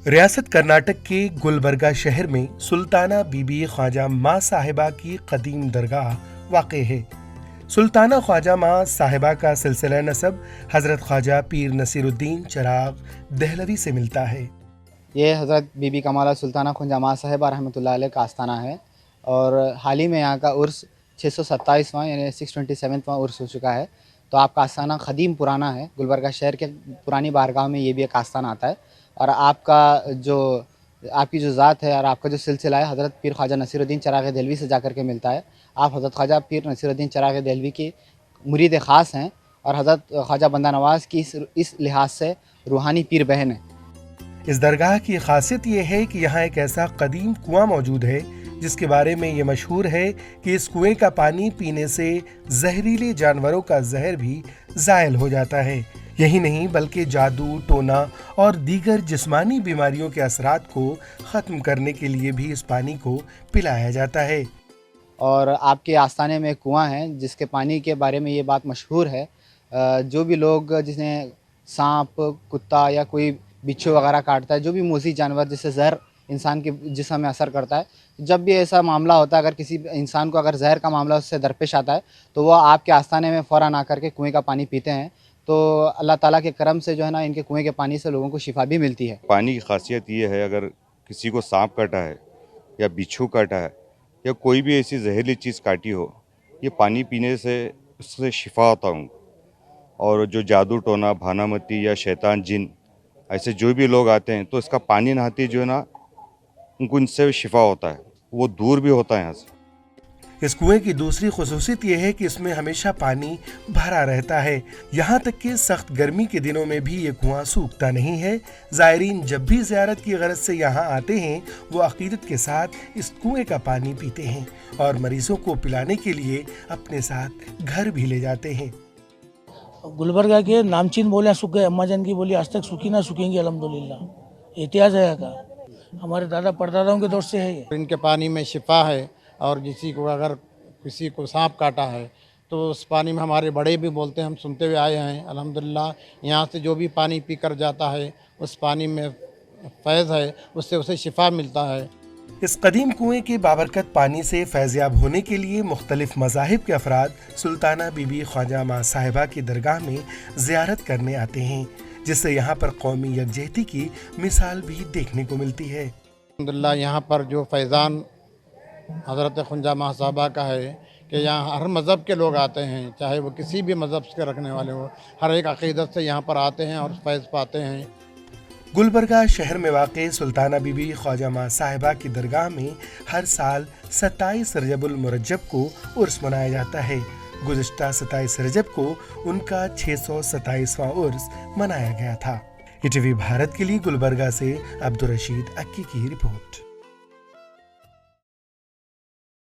रियासत कर्नाटक के गुलबर्गा शहर में सुल्ताना बीबी ख्वाजा माँ साहिबा की कदीम दरगाह वाक़ है। सुल्ताना ख्वाजा माँ साहिबा का सिलसिला नसब हज़रत ख्वाजा पीर नसीरुद्दीन चिराग दहलवी से मिलता है। ये हज़रत बीबी कमाला सुल्ताना ख्वाजा माँ साहिबा रहमतुल्लाह अलैह का आस्थाना है और हाल ही में यहाँ का उर्स 627वां यानी 627वां उर्स हो चुका है। तो आपका आस्थाना ख़दीम पुराना है। गुलबर्गा शहर के पुरानी बारगाह में ये भी एक आस्थाना आता है और आपकी जो ज़ात है और आपका जो सिलसिला है हज़रत पीर ख्वाजा नसीरुद्दीन चिराग दहलवी से जाकर के मिलता है। आप हज़रत ख्वाजा पीर नसीरुद्दीन चिराग दहलवी की मुरीद ख़ास हैं और हज़रत ख्वाजा बंदा नवाज़ की इस लिहाज से रूहानी पीर बहन है। इस दरगाह की खासियत ये है कि यहाँ एक ऐसा कदीम कुआं मौजूद है जिसके बारे में ये मशहूर है कि इस कुएं का पानी पीने से जहरीले जानवरों का जहर भी ज़ायल हो जाता है। यही नहीं बल्कि जादू, टोना और दीगर जिस्मानी बीमारियों के असरात को ख़त्म करने के लिए भी इस पानी को पिलाया जाता है। और आपके आस्थाने में कुआं है जिसके पानी के बारे में ये बात मशहूर है, जो भी लोग जिन्हें सांप, कुत्ता या कोई बिच्छू वगैरह काटता है, जो भी मूसी जानवर जिससे जहर इंसान के जिस्म में असर करता है, जब भी ऐसा मामला होता है, अगर किसी इंसान को अगर जहर का मामला उससे दरपेश आता है तो वो आपके आस्थाने में फ़ौरन आकर के कुएं का पानी पीते हैं। तो अल्लाह ताला के करम से जो है ना, इनके कुएं के पानी से लोगों को शिफा भी मिलती है। पानी की खासियत ये है, अगर किसी को सांप काटा है या बिच्छू काटा है या कोई भी ऐसी जहरीली चीज़ काटी हो, ये पानी पीने से उससे शिफा होता हूँ। और जो जादू टोना, भानामती या शैतान, जिन ऐसे जो भी लोग आते हैं तो इसका पानी नहाते जो है ना, उनको इनसे शिफा होता है, वो दूर भी होता है यहाँ से। इस कुएं की दूसरी खुसूसियत यह है कि इसमें हमेशा पानी भरा रहता है। यहाँ तक कि सख्त गर्मी के दिनों में भी ये कुआं सूखता नहीं है। ज़ायरीन जब भी ज़ियारत की गरज से यहाँ आते हैं वो अक़ीदत के साथ इस कुएं का पानी पीते हैं और मरीजों को पिलाने के लिए अपने साथ घर भी ले जाते हैं। गुलबर्गा के नामचीन बोलियाँ सूख गए, अम्मा जान की बोली आज तक सूखी ना सूखेंगी अल्हम्दुलिल्लाह। इतिहास है का, हमारे दादा परदादाओं के दौर से है ये। इनके पानी में शिफा है और अगर किसी को सांप काटा है तो उस पानी में, हमारे बड़े भी बोलते हैं, हम सुनते हुए आए हैं अल्हम्दुलिल्लाह। यहाँ से जो भी पानी पी कर जाता है उस पानी में फैज़ है, उससे उसे शिफा मिलता है। इस कदीम कुएं के बाबरकत पानी से फैज़याब होने के लिए मुख्तलिफ मज़ाहिब के अफराद सुल्ताना बीबी ख्वाजा माँ साहिबा की दरगाह में ज़ियारत करने आते हैं, जिससे यहाँ पर कौमी यकजहती की मिसाल भी देखने को मिलती है। अल्हम्दुलिल्लाह यहाँ पर जो फैज़ान हज़रत ख्वाजा माँ साहिबा का है कि यहाँ हर मज़हब के लोग आते हैं, चाहे वो किसी भी मज़हब के रखने वाले हो, हर एक अक़ीदत से यहाँ पर आते हैं और फैज़ पाते हैं। गुलबर्गा शहर में वाक़ सुल्ताना बीबी ख्वाजा माँ साहिबा की दरगाह में हर साल 27 रजबुल मुरज्जब को उर्स मनाया जाता है। गुज़िश्ता 27 रजब को उनका 627वां उर्स मनाया गया था। ईटीवी भारत के लिए गुलबर्गा से अब्दुल रशीद अक्की की रिपोर्ट।